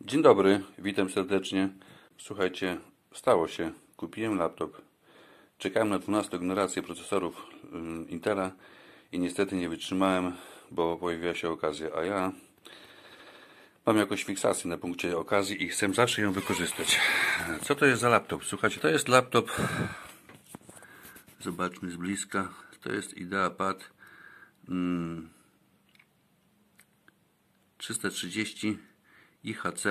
Dzień dobry, witam serdecznie. Słuchajcie, stało się. Kupiłem laptop. Czekałem na 12 generację procesorów Intela i niestety nie wytrzymałem, bo pojawiła się okazja, a ja mam jakąś fiksację na punkcie okazji i chcę zawsze ją wykorzystać. Co to jest za laptop? Słuchajcie, to jest laptop, zobaczmy z bliska, to jest IdeaPad 330 IHC.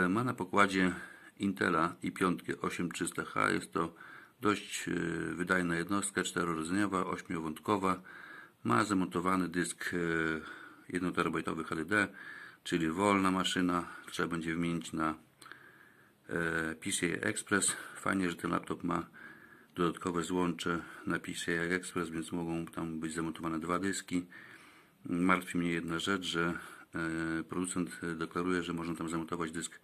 Ma na pokładzie Intela i5 8300H. Jest to dość wydajna jednostka, 4-rdzeniowa, 8-wątkowa. Ma zamontowany dysk 1 TB HDD, czyli wolna maszyna. Trzeba będzie wymienić na PCI Express. Fajnie, że ten laptop ma dodatkowe złącze na PCI Express, więc mogą tam być zamontowane dwa dyski. Martwi mnie jedna rzecz, że producent deklaruje, że można tam zamontować dysk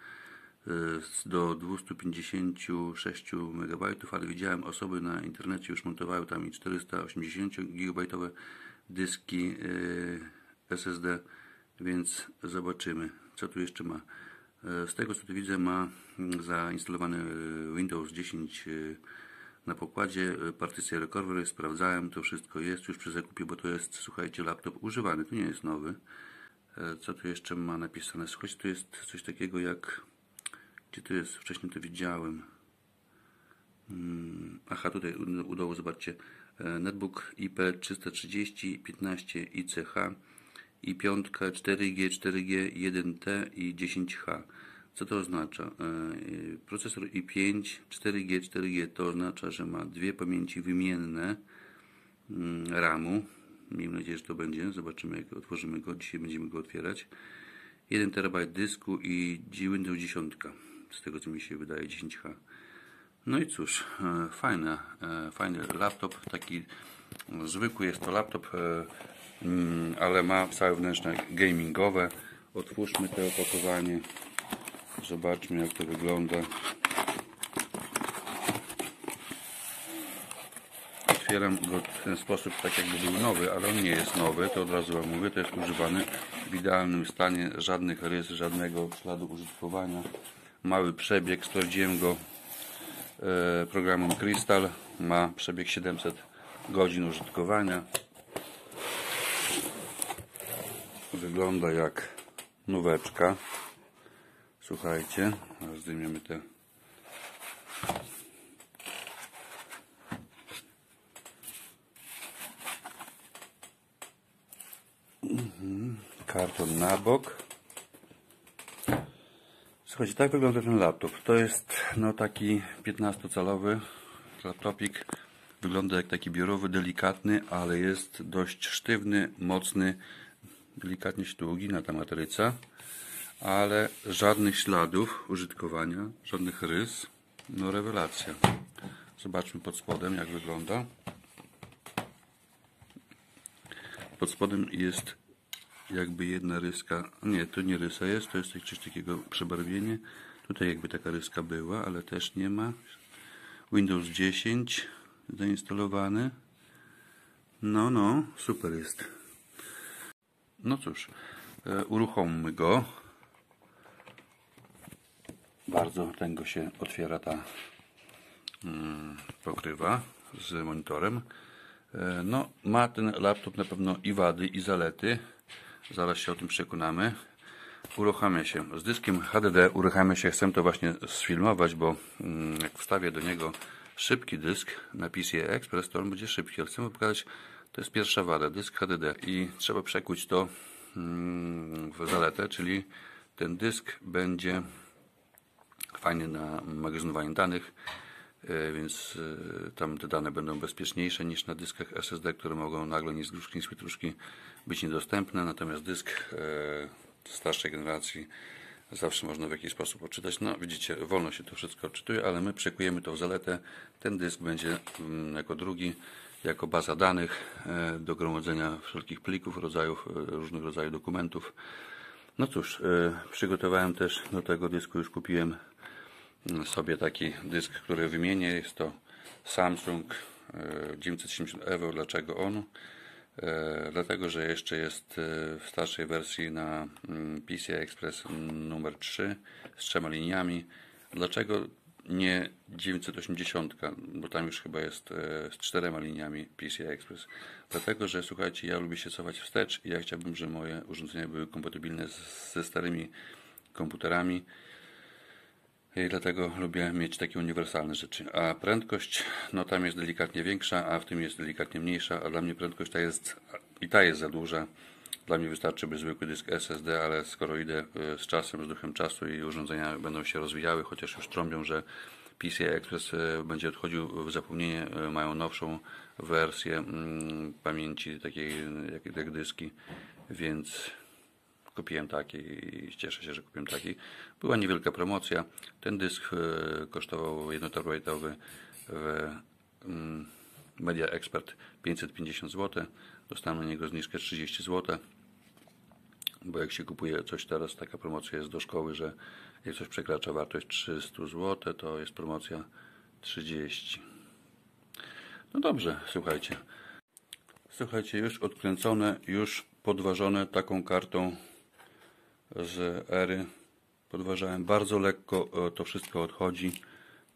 do 256 MB, ale widziałem osoby na internecie już montowały tam i 480 GB dyski SSD, więc zobaczymy, co tu jeszcze ma. Z tego, co tu widzę, ma zainstalowany Windows 10 na pokładzie, partycję recovery, sprawdzałem, to wszystko jest już przy zakupie, bo to jest, słuchajcie, laptop używany, to nie jest nowy. Co tu jeszcze ma napisane? Słuchajcie, tu jest coś takiego jak, gdzie to jest? Wcześniej to widziałem. Aha, tutaj u dołu, zobaczcie, netbook IP 330 15 ICH i 5 4G, 4G, 1T i 10H. Co to oznacza? Procesor i5 4G, 4G to oznacza, że ma dwie pamięci wymienne RAM-u. Miejmy nadzieję, że to będzie. Zobaczymy, jak otworzymy go. Dzisiaj będziemy go otwierać. 1 TB dysku i Windows 10. Z tego, co mi się wydaje, 10H. No i cóż, fajny laptop. Taki zwykły jest to laptop, ale ma całe wnętrze gamingowe. Otwórzmy to opakowanie. Zobaczmy, jak to wygląda. Otwieram go w ten sposób, tak jakby był nowy, ale on nie jest nowy, to od razu wam mówię, to jest używany w idealnym stanie, żadnych rys, żadnego śladu użytkowania. Mały przebieg, sprawdziłem go programem Crystal, ma przebieg 700 godzin użytkowania. Wygląda jak nóweczka. Słuchajcie, zdejmiemy te karton na bok. Słuchajcie, tak wygląda ten laptop. To jest taki 15-calowy laptopik. Wygląda jak taki biurowy, delikatny, ale jest dość sztywny, mocny. Delikatnie się tu ugina ta matryca, ale żadnych śladów użytkowania, żadnych rys. No rewelacja. Zobaczmy pod spodem, jak wygląda. Pod spodem jest jakby jedna ryska, nie, to nie rysa jest, to jest coś takiego przebarwienie. Tutaj jakby taka ryska była, ale też nie ma. Windows 10 zainstalowany. No, super jest. No cóż, uruchommy go. Bardzo tęgo się otwiera ta pokrywa z monitorem. No, ma ten laptop na pewno i wady, i zalety. Zaraz się o tym przekonamy. Uruchamia się. Z dyskiem HDD uruchamia się. Chcę to właśnie sfilmować, bo jak wstawię do niego szybki dysk na PCI Express, to on będzie szybki. Ale chcę pokazać, to jest pierwsza wada, dysk HDD. I trzeba przekuć to w zaletę, czyli ten dysk będzie fajny na magazynowanie danych, więc tam te dane będą bezpieczniejsze niż na dyskach SSD, które mogą nagle ni z gruszki, ni z pietruszki być niedostępne, natomiast dysk starszej generacji zawsze można w jakiś sposób odczytać. No widzicie, wolno się to wszystko odczytuje, ale my przekujemy to w zaletę. Ten dysk będzie jako drugi, jako baza danych do gromadzenia wszelkich plików, różnych rodzajów dokumentów. No cóż, przygotowałem też do tego dysku, już kupiłem sobie taki dysk, który wymienię. Jest to Samsung 970 EVO. Dlaczego on? Dlatego, że jeszcze jest w starszej wersji na PCI Express numer 3 z 3 liniami. Dlaczego nie 980, bo tam już chyba jest z 4 liniami PCI Express? Dlatego, że słuchajcie, ja lubię się cofać wstecz i ja chciałbym, żeby moje urządzenia były kompatybilne ze starymi komputerami. I dlatego lubię mieć takie uniwersalne rzeczy. A prędkość, no tam jest delikatnie większa, a w tym jest delikatnie mniejsza, a dla mnie prędkość ta jest za duża. Dla mnie wystarczyłby zwykły dysk SSD, ale skoro idę z czasem, z duchem czasu i urządzenia będą się rozwijały, chociaż już trąbią, że PCI Express będzie odchodził w zapomnienie, mają nowszą wersję pamięci takiej jak dyski, więc kupiłem taki i cieszę się, że kupiłem taki. Była niewielka promocja. Ten dysk kosztował 1 terabajtowy w Media Expert 550 zł. Dostałem na niego zniżkę 30 zł. Bo jak się kupuje coś teraz, taka promocja jest do szkoły, że jak coś przekracza wartość 300 zł, to jest promocja 30. No dobrze, słuchajcie. Słuchajcie, już odkręcone, już podważone taką kartą z Ery. Podważałem bardzo lekko, to wszystko odchodzi.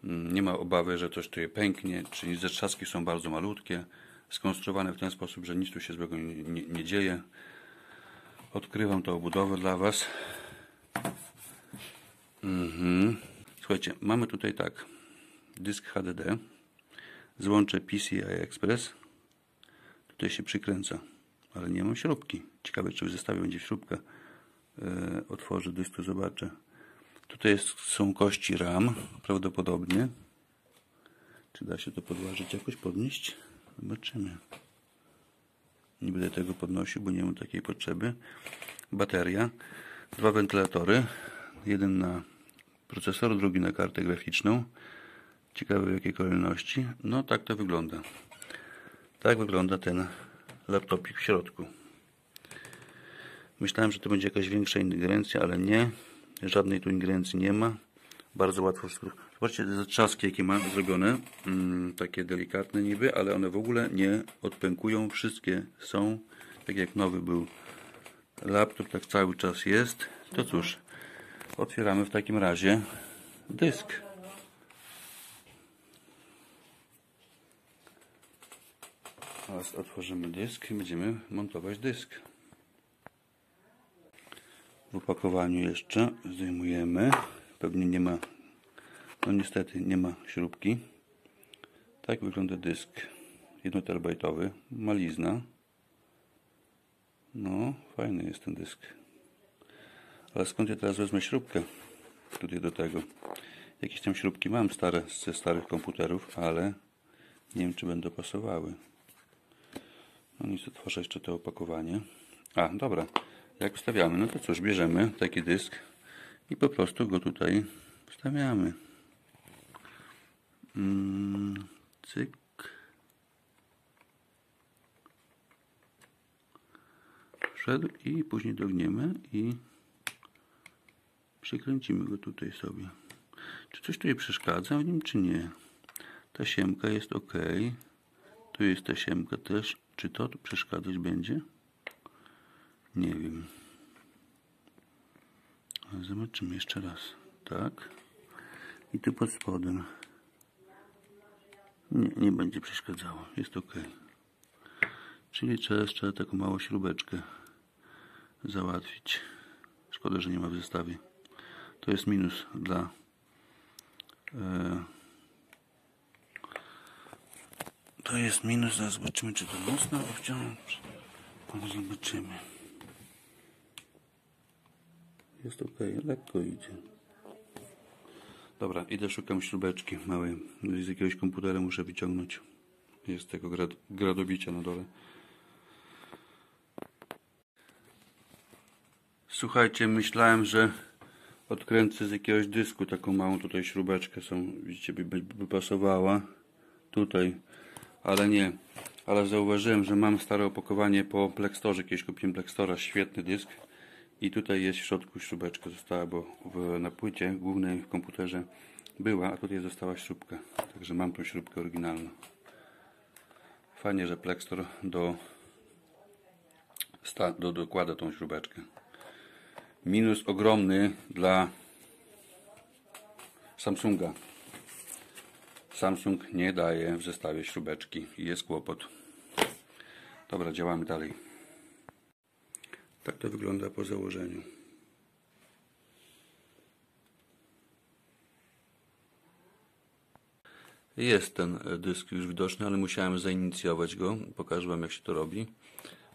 Nie ma obawy, że coś tu pęknie, czyli zatrzaski są bardzo malutkie, skonstruowane w ten sposób, że nic tu się złego nie dzieje. Odkrywam tą obudowę dla Was. Słuchajcie, mamy tutaj tak, dysk HDD, złącze PCI Express, tutaj się przykręca, ale nie mam śrubki. Ciekawe, czy w zestawie będzie śrubka. Otworzę dysk, to zobaczę. Tutaj są kości RAM, prawdopodobnie. Czy da się to podważyć, jakoś podnieść? Zobaczymy. Nie będę tego podnosił, bo nie mam takiej potrzeby. Bateria, 2 wentylatory, jeden na procesor, drugi na kartę graficzną. Ciekawe w jakiej kolejności. No tak to wygląda. Tak wygląda ten laptopik w środku. Myślałem, że to będzie jakaś większa ingerencja, ale nie. Żadnej tu ingerencji nie ma. Bardzo łatwo wszystko. Zobaczcie te zatrzaski, jakie ma zrobione. Takie delikatne niby, ale one w ogóle nie odpękują. Wszystkie są, tak jak nowy był laptop, tak cały czas jest. To cóż, otwieramy w takim razie dysk. Teraz otworzymy dysk i będziemy montować dysk. W opakowaniu jeszcze zdejmujemy. Pewnie nie ma, no niestety nie ma śrubki. Tak wygląda dysk 1 terabajtowy, malizna. No, fajny jest ten dysk. Ale skąd ja teraz wezmę śrubkę tutaj do tego? Jakieś tam śrubki mam stare, ze starych komputerów, ale nie wiem, czy będą pasowały. No nic, otworzę jeszcze to opakowanie. A, dobra. Jak wstawiamy? No to cóż, bierzemy taki dysk i po prostu go tutaj wstawiamy. Cyk. Wszedł i później dogniemy i przykręcimy go tutaj sobie. Czy coś tutaj przeszkadza w nim, czy nie? Tasiemka jest ok. Tu jest tasiemka też. Czy to tu przeszkadzać będzie? Nie wiem. Ale zobaczymy jeszcze raz. Tak. I tu pod spodem. Nie będzie przeszkadzało. Jest ok. Czyli trzeba taką małą śrubeczkę załatwić. Szkoda, że nie ma w zestawie. To jest minus dla to jest minus. Zaraz zobaczymy, czy to mocno obciąć. Zobaczymy. Jest ok, lekko idzie. Dobra, idę, szukam śrubeczki małej. Z jakiegoś komputera muszę wyciągnąć. Jest tego gradobicia na dole. Słuchajcie, myślałem, że odkręcę z jakiegoś dysku taką małą tutaj śrubeczkę. Widzicie, by pasowała tutaj, ale nie. Ale zauważyłem, że mam stare opakowanie po Plextorze. Kiedyś kupiłem Plextora, świetny dysk. I tutaj jest w środku śrubeczka została, bo na płycie głównej w komputerze była, a tutaj została śrubka. Także mam tą śrubkę oryginalną. Fajnie, że Plextor dokłada tą śrubeczkę. Minus ogromny dla Samsunga. Samsung nie daje w zestawie śrubeczki i jest kłopot. Dobra, działamy dalej. Tak to wygląda po założeniu. Jest ten dysk już widoczny, ale musiałem zainicjować go. Pokażę Wam, jak się to robi.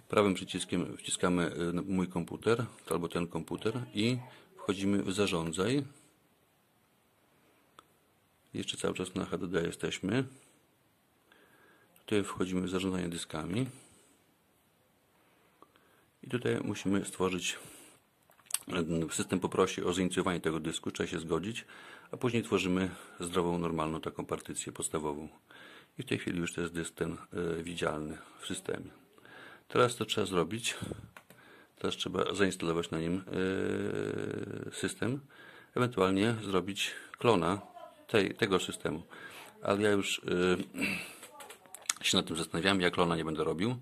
Prawym przyciskiem wciskamy mój komputer, albo ten komputer i wchodzimy w zarządzaj. Jeszcze cały czas na HDD jesteśmy. Tutaj wchodzimy w zarządzanie dyskami. I tutaj musimy stworzyć, system poprosi o zainicjowanie tego dysku, trzeba się zgodzić, a później tworzymy zdrową, normalną taką partycję podstawową. I w tej chwili już to jest dysk ten widzialny w systemie. Teraz to trzeba zrobić. Teraz trzeba zainstalować na nim system, ewentualnie zrobić klona tego systemu. Ale ja już się nad tym zastanawiałem, ja klona nie będę robił,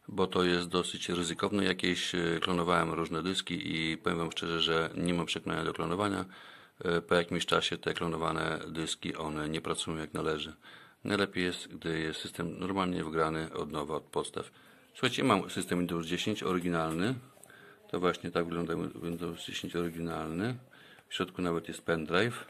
bo to jest dosyć ryzykowne. Jakieś klonowałem różne dyski i powiem Wam szczerze, że nie mam przekonania do klonowania. Po jakimś czasie te klonowane dyski, one nie pracują jak należy. Najlepiej jest, gdy jest system normalnie wgrany od nowa, od podstaw. Słuchajcie, mam system Windows 10 oryginalny. To właśnie tak wygląda Windows 10 oryginalny. W środku nawet jest pendrive.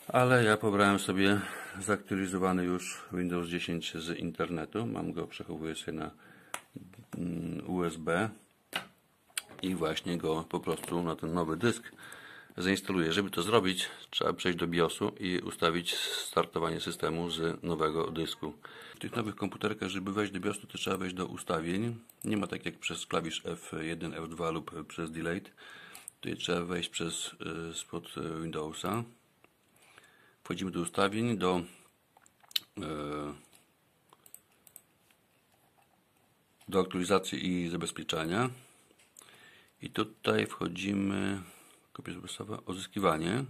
Ale ja pobrałem sobie zaktualizowany już Windows 10 z internetu. Mam go, przechowuję sobie na USB i właśnie go po prostu na ten nowy dysk zainstaluję. Żeby to zrobić, trzeba przejść do BIOS-u i ustawić startowanie systemu z nowego dysku. W tych nowych komputerkach, żeby wejść do BIOS-u, to trzeba wejść do ustawień. Nie ma tak jak przez klawisz F1, F2 lub przez Delete. Tutaj trzeba wejść spod Windowsa. Wchodzimy do ustawień, do aktualizacji i zabezpieczania. I tutaj wchodzimy, kopia zapasowa, uzyskiwanie.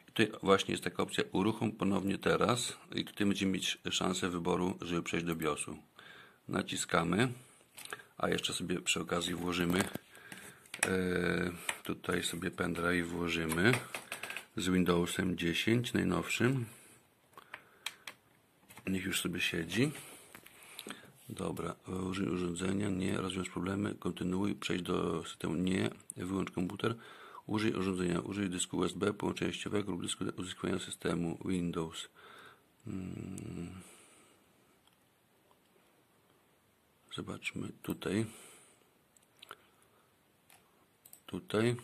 I tutaj właśnie jest taka opcja uruchom ponownie teraz. I tutaj będziemy mieć szansę wyboru, żeby przejść do BIOS-u. Naciskamy, a jeszcze sobie przy okazji włożymy, tutaj sobie pendrive włożymy z Windowsem 10 najnowszym. Niech już sobie siedzi. Dobra, użyj urządzenia, nie, rozwiąż problemy, kontynuuj, przejdź do systemu, nie, wyłącz komputer, użyj urządzenia, użyj dysku USB, połączenia sieciowego lub dysku uzyskiwania systemu Windows. Zobaczmy tutaj. Tutaj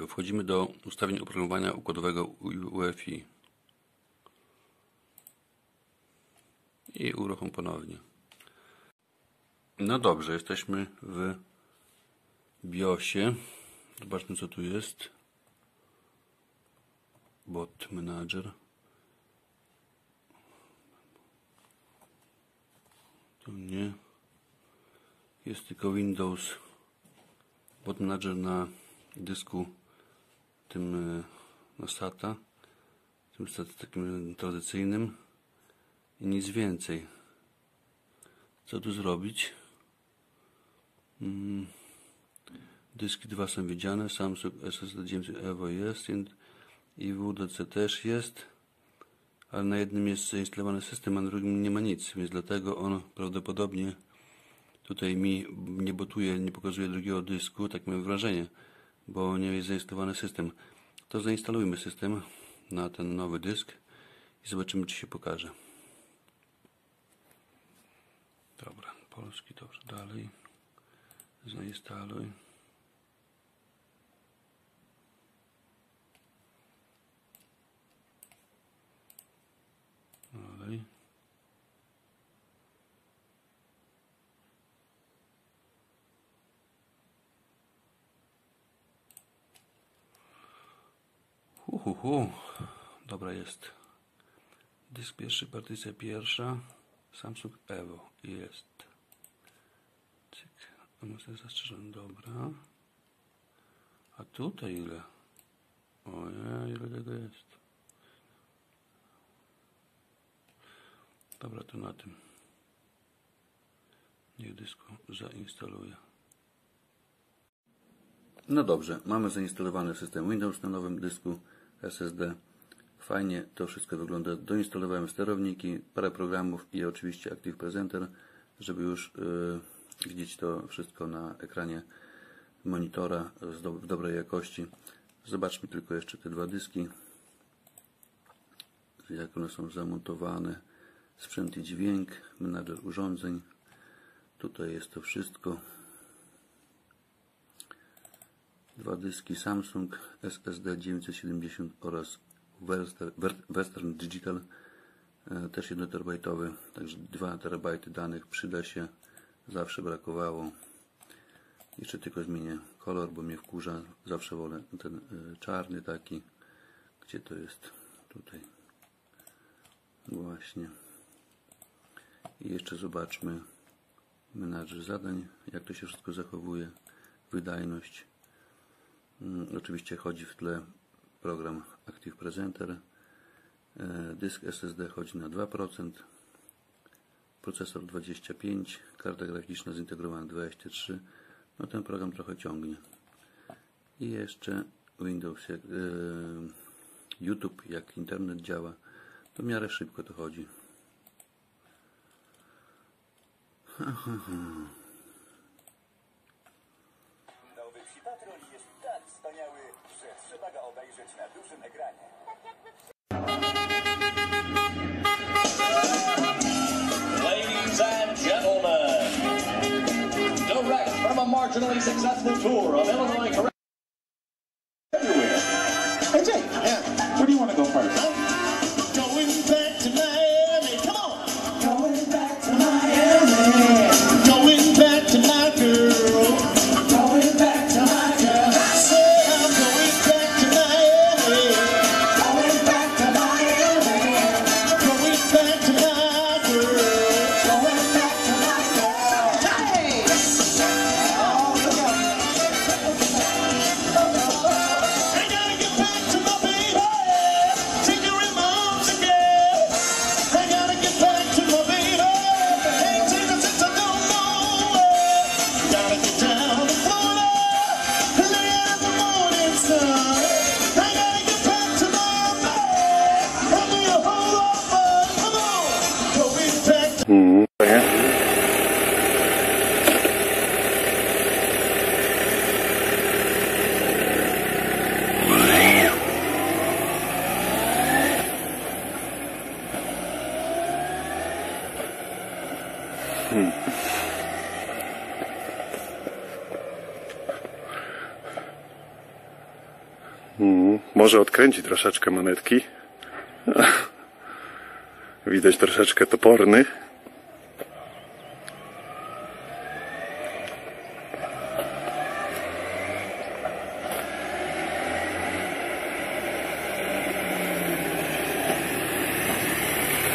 wchodzimy do ustawień oprogramowania układowego UEFI i uruchom ponownie. No dobrze, jesteśmy w BIOSie. Zobaczmy, co tu jest. Bot Manager. Tu nie. Jest tylko Windows. Bot Manager na dysku tym na SATA, tym takim tradycyjnym i nic więcej. Co tu zrobić? Dyski 2 są widziane, Samsung SSD 9 Evo jest i WDC też jest, ale na jednym jest zainstalowany system, a na drugim nie ma nic, więc dlatego on prawdopodobnie tutaj mi nie botuje, nie pokazuje drugiego dysku, tak mam wrażenie, bo nie jest zainstalowany system. To zainstalujmy system na ten nowy dysk i zobaczymy, czy się pokaże. Dobra, polski, dobrze, dalej. Zainstaluj. Dalej. Dobra, jest. Dysk pierwszy, partycja pierwsza. Samsung Evo. Jest. Cyk. Mamy sobie zastrzeżone. Dobra. A tutaj ile? Ojej, ile tego jest. Dobra, to na tym. Niech dysk zainstaluje. No dobrze, mamy zainstalowany system Windows na nowym dysku SSD. Fajnie to wszystko wygląda. Doinstalowałem sterowniki, parę programów i oczywiście Active Presenter, żeby już widzieć to wszystko na ekranie monitora w dobrej jakości. Zobaczmy tylko jeszcze te dwa dyski, jak one są zamontowane. Sprzęt i dźwięk, menadżer urządzeń. Tutaj jest to wszystko. Dwa dyski Samsung SSD 970 oraz Western Digital, też 1 terabajtowy, także 2 terabajty danych przyda się, zawsze brakowało. Jeszcze tylko zmienię kolor, bo mnie wkurza, zawsze wolę ten czarny taki. Gdzie to jest? Tutaj właśnie. I jeszcze zobaczmy menadżer zadań, jak to się wszystko zachowuje, wydajność. Oczywiście chodzi w tle program Active Presenter. Dysk SSD chodzi na 2%, procesor 25, karta graficzna zintegrowana 23. No ten program trochę ciągnie. I jeszcze Windows, YouTube, jak internet działa, to w miarę szybko to chodzi. Nowy Psi Patrol jest tak wspaniały, że trzeba go obejrzeć na dużym ekranie. Ladies and gentlemen, direct from a marginally successful tour of Illinois everywhere. Hey Jake, yeah. Where do you want to go first? Huh? Going back to Miami, come on. Going back to Miami. Going back to my girl. Going back to my girl. I said I'm going back to Miami. Going back to Miami. Going back to my girl. Going back to my girl. Hey! Oh, look out. I gotta get back to my baby. Take her in my arms again. I gotta get back to my baby. Ain't seen her since I don't know her. Gotta get down to Florida. Lay out the morning sun. I gotta get back to my baby. I'll be a whole lot of fun. Come on. Going back to Może odkręci troszeczkę manetki. Widać troszeczkę toporny.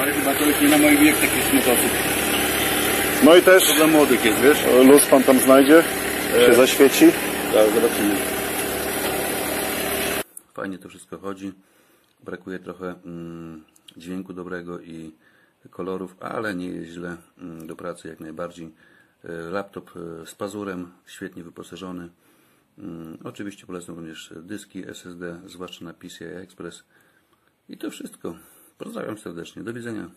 Ale chyba to nie na moim wiek taki jest motocykl. No i też To dla młodych jest, wiesz? luz pan tam znajdzie, się zaświeci. Tak, zobaczymy. Fajnie to wszystko chodzi. Brakuje trochę dźwięku dobrego i kolorów, ale nie jest źle. Do pracy jak najbardziej. Laptop z pazurem, świetnie wyposażony. Oczywiście polecam również dyski SSD, zwłaszcza na PCI Express. I to wszystko. Pozdrawiam serdecznie. Do widzenia.